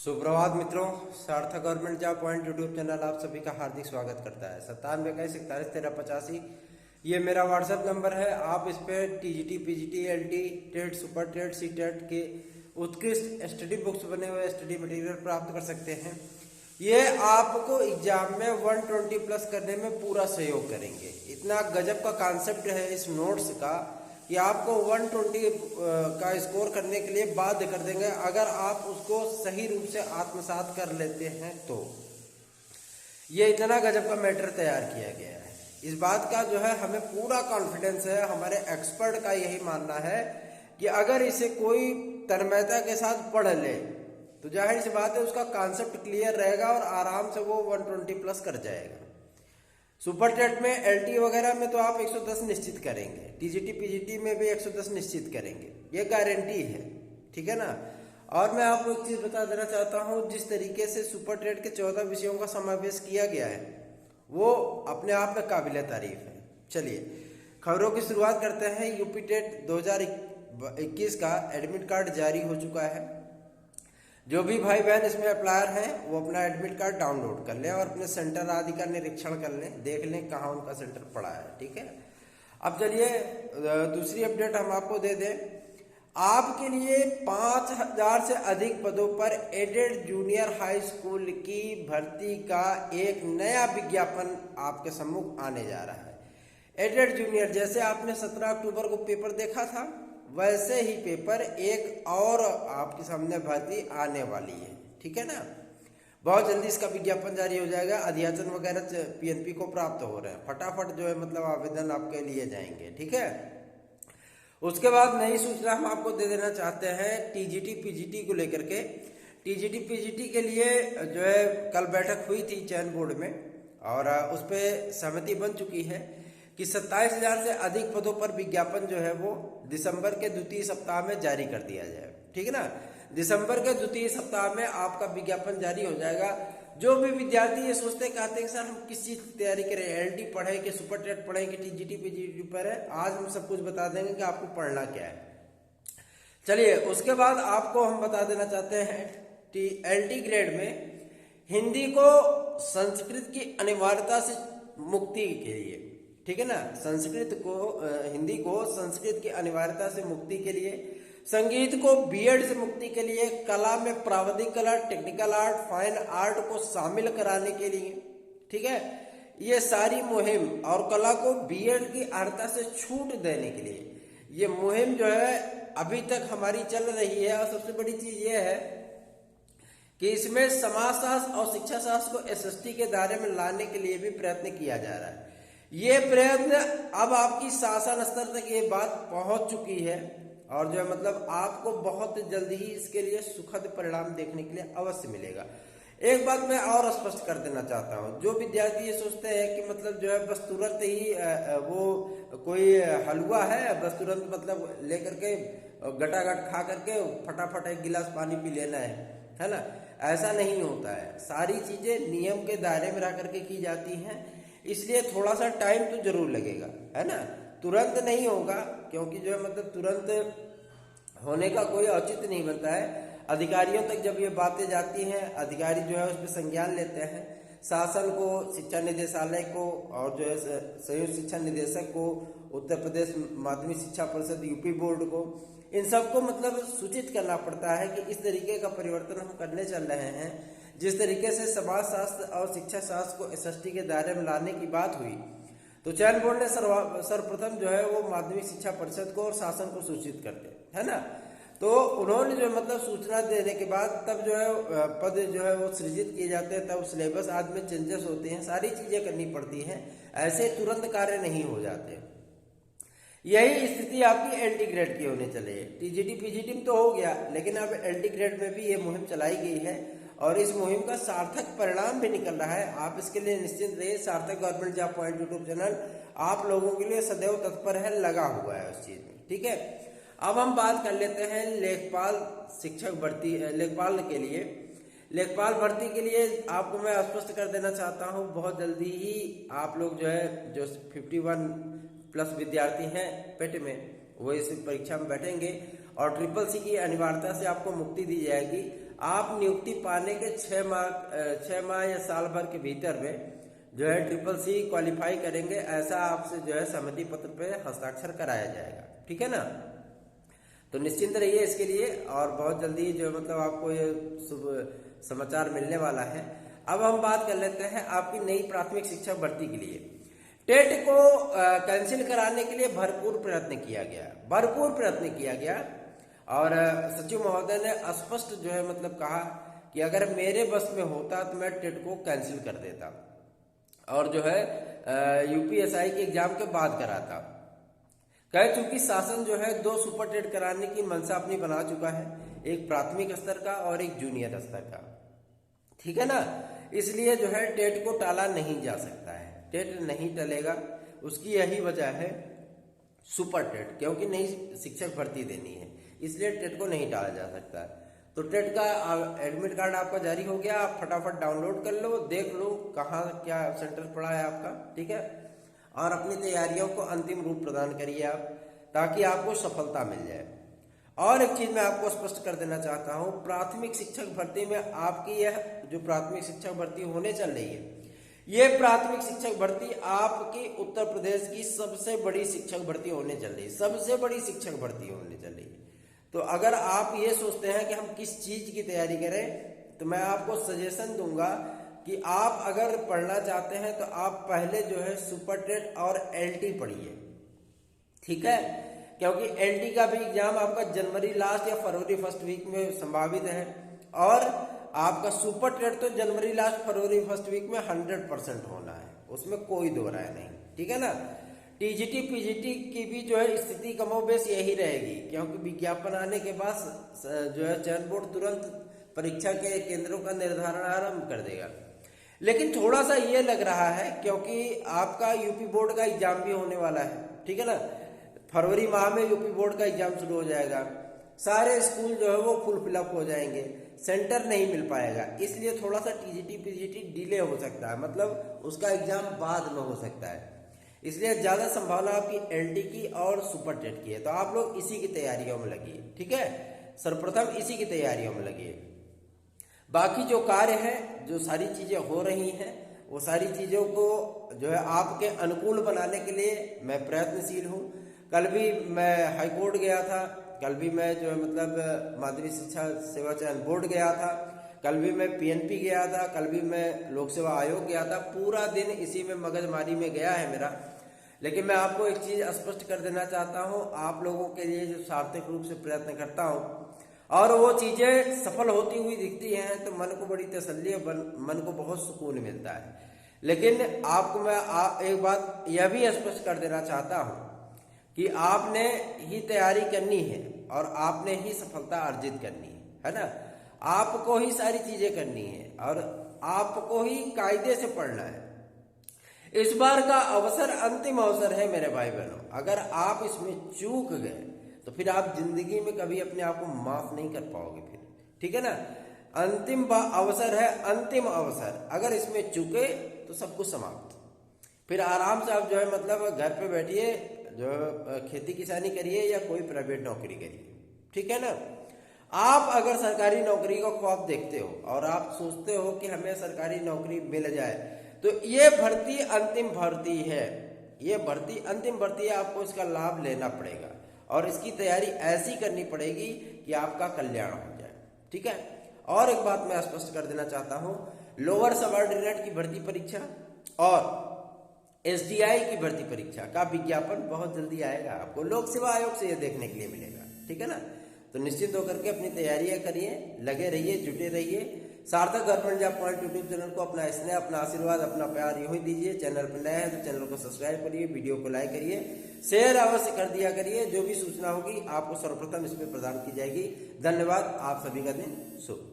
सुप्रभात मित्रों, सार्थक government job point YouTube channel आप सभी का हार्दिक स्वागत करता है। 9721411385 ये मेरा व्हाट्सएप नंबर है। आप इस पे TGT, PGT, LT, TET, super TET, C TET के उत्कृष्ट स्टडी बुक्स बने हुए स्टडी मटेरियल प्राप्त कर सकते हैं। ये आपको एग्जाम में 120 प्लस करने में पूरा सहयोग करेंगे। इतना गजब का कॉन्सेप्ट है इस नोट्स का कि आपको 120 का स्कोर करने के लिए बाध्य कर देंगे अगर आप उसको सही रूप से आत्मसात कर लेते हैं तो। ये इतना गजब का मैटर तैयार किया गया है। इस बात का जो है हमें पूरा कॉन्फिडेंस है। हमारे एक्सपर्ट का यही मानना है कि अगर इसे कोई तन्मयता के साथ पढ़ ले तो जाहिर सी बात है उसका कॉन्सेप्ट क्लियर रहेगा और आराम से वो 120 प्लस कर जाएगा। सुपर टेट में, एलटी वगैरह में तो आप 110 निश्चित करेंगे, टीजीटी पीजीटी में भी 110 निश्चित करेंगे, ये गारंटी है। ठीक है ना। और मैं आपको एक चीज बता देना चाहता हूँ, जिस तरीके से सुपर टेट के 14 विषयों का समावेश किया गया है वो अपने आप में काबिल तारीफ है। चलिए खबरों की शुरुआत करते हैं। यूपी टेट 2021 का एडमिट कार्ड जारी हो चुका है। जो भी भाई बहन इसमें अप्लायर हैं वो अपना एडमिट कार्ड डाउनलोड कर लें और अपने सेंटर आदि का निरीक्षण कर लें, देख लें कहाँ उनका सेंटर पड़ा है। ठीक है। अब चलिए दूसरी अपडेट हम आपको दे दें। आपके लिए 5000 से अधिक पदों पर एडेड जूनियर हाई स्कूल की भर्ती का एक नया विज्ञापन आपके सम्मुख आने जा रहा है। एडेड जूनियर, जैसे आपने 17 अक्टूबर को पेपर देखा था वैसे ही पेपर एक और आपके सामने भर्ती आने वाली है। ठीक है ना। बहुत जल्दी इसका विज्ञापन जारी हो जाएगा। अध्याचन वगैरह पीएनपी को प्राप्त हो रहे हैं। फटाफट जो है मतलब आवेदन आपके लिए जाएंगे। ठीक है। उसके बाद नई सूचना हम आपको दे देना चाहते हैं टीजीटी पीजीटी को लेकर के। टीजीटी पीजीटी के लिए जो है कल बैठक हुई थी चयन बोर्ड में और उस पर सहमति बन चुकी है कि 27,000 से अधिक पदों पर विज्ञापन जो है वो दिसंबर के द्वितीय सप्ताह में जारी कर दिया जाए। ठीक है ना। दिसंबर के द्वितीय सप्ताह में आपका विज्ञापन जारी हो जाएगा। जो भी विद्यार्थी ये सोचते कहते हैं कि सर हम किस चीज की तैयारी करें, एलटी पढ़े कि सुपर टेट पढ़े कि टीजीटी पीजीटी पर है, आज हम सब कुछ बता देंगे कि आपको पढ़ना क्या है। चलिए उसके बाद आपको हम बता देना चाहते हैं एलटी ग्रेड में हिंदी को संस्कृत की अनिवार्यता से मुक्ति के लिए, ठीक है ना, हिंदी को संस्कृत की अनिवार्यता से मुक्ति के लिए, संगीत को बीएड से मुक्ति के लिए, कला में प्राविधिक कला, टेक्निकल आर्ट, फाइन आर्ट को शामिल कराने के लिए, ठीक है, ये सारी मुहिम, और कला को बीएड की अर्हता से छूट देने के लिए ये मुहिम जो है अभी तक हमारी चल रही है। और सबसे बड़ी चीज ये है कि इसमें समाजशास्त्र और शिक्षा शास्त्र को एसएसटी के दायरे में लाने के लिए भी प्रयत्न किया जा रहा है। ये प्रयत्न अब आपकी शासन स्तर तक ये बात पहुंच चुकी है और जो है मतलब आपको बहुत जल्दी ही इसके लिए सुखद परिणाम देखने के लिए अवश्य मिलेगा। एक बात मैं और स्पष्ट कर देना चाहता हूं, जो विद्यार्थी ये सोचते हैं कि मतलब जो है बस तुरंत ही वो कोई हलवा है, बस तुरंत मतलब लेकर के गटागट खा करके फटाफट एक गिलास पानी पी लेना है ना, ऐसा नहीं होता है। सारी चीजें नियम के दायरे में रह करके की जाती हैं, इसलिए थोड़ा सा टाइम तो जरूर लगेगा, है ना, तुरंत नहीं होगा, क्योंकि जो है मतलब तुरंत होने का कोई औचित्य नहीं बनता है। अधिकारियों तक जब ये बातें जाती हैं, अधिकारी जो है उस पर संज्ञान लेते हैं, शासन को, शिक्षा निदेशालय को और जो है संयुक्त शिक्षा निदेशक को, उत्तर प्रदेश माध्यमिक शिक्षा परिषद, यूपी बोर्ड को, इन सबको मतलब सूचित करना पड़ता है कि इस तरीके का परिवर्तन हम करने चल रहे हैं। जिस तरीके से समाज शास्त्र और शिक्षा शास्त्र को एसएसटी के दायरे में लाने की बात हुई तो चयन बोर्ड ने सर्वप्रथम जो है वो माध्यमिक शिक्षा परिषद को और शासन को सूचित करते, है ना। तो उन्होंने जो मतलब सूचना देने के बाद तब जो है पद जो है वो सृजित किए जाते हैं, तब सिलेबस आदि में चेंजेस होते हैं, सारी चीजें करनी पड़ती हैं, ऐसे तुरंत कार्य नहीं हो जाते। यही स्थिति आपकी एलटी ग्रेड की होने चले। टीजीटी पीजीटी में तो हो गया, लेकिन अब एलटी ग्रेड में भी ये मुहिम चलाई गई है और इस मुहिम का सार्थक परिणाम भी निकल रहा है। आप इसके लिए निश्चिंत रहिए। सार्थक government job point YouTube channel आप लोगों के लिए सदैव तत्पर है, लगा हुआ है उस चीज में। ठीक है। अब हम बात कर लेते हैं लेखपाल शिक्षक भर्ती, लेखपाल के लिए। लेखपाल भर्ती के लिए आपको मैं स्पष्ट कर देना चाहता हूं, बहुत जल्दी ही आप लोग जो है जो 51 प्लस विद्यार्थी हैं पेट में, वो इस परीक्षा में बैठेंगे और ट्रिपल सी की अनिवार्यता से आपको मुक्ति दी जाएगी। आप नियुक्ति पाने के 6 माह या साल भर के भीतर में जो है CCC क्वालिफाई करेंगे, ऐसा आपसे जो है सहमति पत्र पे हस्ताक्षर कराया जाएगा। ठीक है ना, तो निश्चिंत रहिए इसके लिए, और बहुत जल्दी जो है मतलब आपको ये शुभ समाचार मिलने वाला है। अब हम बात कर लेते हैं आपकी नई प्राथमिक शिक्षक भर्ती के लिए। टेट को कैंसिल कराने के लिए भरपूर प्रयत्न किया गया, और सचिव महोदय ने स्पष्ट जो है मतलब कहा कि अगर मेरे बस में होता तो मैं टेट को कैंसिल कर देता और जो है UPSI के एग्जाम के बाद कराता। कह चूंकि शासन जो है 2 सुपर टेट कराने की मंशा अपनी बना चुका है, एक प्राथमिक स्तर का और एक जूनियर स्तर का। ठीक है ना, इसलिए जो है टेट को टाला नहीं जा सकता है, टेट नहीं टलेगा। उसकी यही वजह है सुपर टेट, क्योंकि नई शिक्षक भर्ती देनी है, इसलिए टेट को नहीं टाला जा सकता। तो टेट का एडमिट कार्ड आपका जारी हो गया, आप फटाफट डाउनलोड कर लो, देख लो कहाँ क्या सेंटर पड़ा है आपका। ठीक है, और अपनी तैयारियों को अंतिम रूप प्रदान करिए आप, ताकि आपको सफलता मिल जाए। और एक चीज मैं आपको स्पष्ट कर देना चाहता हूँ, प्राथमिक शिक्षक भर्ती में आपकी यह जो प्राथमिक शिक्षक भर्ती होने चल रही है, ये प्राथमिक शिक्षक भर्ती आपकी उत्तर प्रदेश की सबसे बड़ी शिक्षक भर्ती होने चल रही है, सबसे बड़ी शिक्षक भर्ती होने चल रही है। तो अगर आप ये सोचते हैं कि हम किस चीज की तैयारी करें, तो मैं आपको सजेशन दूंगा कि आप अगर पढ़ना चाहते हैं तो आप पहले जो है सुपर टेट और LT पढ़िए। ठीक है, क्योंकि LT का भी एग्जाम आपका जनवरी लास्ट या फरवरी फर्स्ट वीक में संभावित है, और आपका सुपर टेट तो जनवरी लास्ट फरवरी फर्स्ट वीक में 100% होना है, उसमें कोई दो राय नहीं। ठीक है ना, TGT PGT की भी जो है स्थिति कमोबेश यही रहेगी, क्योंकि विज्ञापन आने के बाद जो है चयन बोर्ड तुरंत परीक्षा के केंद्रों का निर्धारण आरंभ कर देगा। लेकिन थोड़ा सा ये लग रहा है, क्योंकि आपका यूपी बोर्ड का एग्जाम भी होने वाला है। ठीक है ना, फरवरी माह में यूपी बोर्ड का एग्जाम शुरू हो जाएगा, सारे स्कूल जो है वो फुल फिलअप हो जाएंगे, सेंटर नहीं मिल पाएगा, इसलिए थोड़ा सा TGT PGT डिले हो सकता है, मतलब उसका एग्जाम बाद में हो सकता है। इसलिए ज्यादा संभावना आपकी LT की और सुपर टेट की है, तो आप लोग इसी की तैयारियों में लगिए। ठीक है, सर्वप्रथम इसी की तैयारियों में लगिए। बाकी जो कार्य है, जो सारी चीजें हो रही हैं, वो सारी चीजों को जो है आपके अनुकूल बनाने के लिए मैं प्रयत्नशील हूँ। कल भी मैं हाईकोर्ट गया था, कल भी मैं जो है मतलब माध्यमिक शिक्षा सेवा चयन बोर्ड गया था, कल भी मैं PNP गया था, कल भी मैं लोक सेवा आयोग गया था। पूरा दिन इसी में मगजमारी में गया है मेरा। लेकिन मैं आपको एक चीज स्पष्ट कर देना चाहता हूँ, आप लोगों के लिए जो सार्थक रूप से प्रयत्न करता हूँ और वो चीजें सफल होती हुई दिखती हैं, तो मन को बड़ी तसल्ली, मन को बहुत सुकून मिलता है। लेकिन आपको मैं एक बात यह भी स्पष्ट कर देना चाहता हूँ कि आपने ही तैयारी करनी है और आपने ही सफलता अर्जित करनी है ना, आपको ही सारी चीजें करनी है और आपको ही कायदे से पढ़ना है। इस बार का अवसर अंतिम अवसर है मेरे भाई बहनों, अगर आप इसमें चूक गए तो फिर आप जिंदगी में कभी अपने आप को माफ नहीं कर पाओगे फिर। ठीक है ना, अंतिम अवसर है, अंतिम अवसर, अगर इसमें चूके तो सब कुछ समाप्त। फिर आराम से आप जो है मतलब घर पे बैठिए, जो खेती किसानी करिए या कोई प्राइवेट नौकरी करिए। ठीक है ना, आप अगर सरकारी नौकरी को ख्वाब देखते हो और आप सोचते हो कि हमें सरकारी नौकरी मिल जाए, तो ये भर्ती अंतिम भर्ती है, ये भर्ती अंतिम भर्ती है, आपको इसका लाभ लेना पड़ेगा और इसकी तैयारी ऐसी करनी पड़ेगी कि आपका कल्याण हो जाए। ठीक है, और एक बात मैं स्पष्ट कर देना चाहता हूं, लोअर सबऑर्डिनेट की भर्ती परीक्षा और SDI की भर्ती परीक्षा का विज्ञापन बहुत जल्दी आएगा, आपको लोक सेवा आयोग से यह देखने के लिए मिलेगा। ठीक है ना, तो निश्चित होकर के अपनी तैयारियां करिए, लगे रहिए, जुटे रहिए। सार्थक government job point YouTube channel को अपना स्नेह, अपना आशीर्वाद, अपना प्यार यूं ही दीजिए। चैनल पर नए हैं तो चैनल को सब्सक्राइब करिए, वीडियो को लाइक करिए, शेयर अवश्य कर दिया करिए। जो भी सूचना होगी आपको सर्वप्रथम इस पर प्रदान की जाएगी। धन्यवाद, आप सभी का दिन शुभ।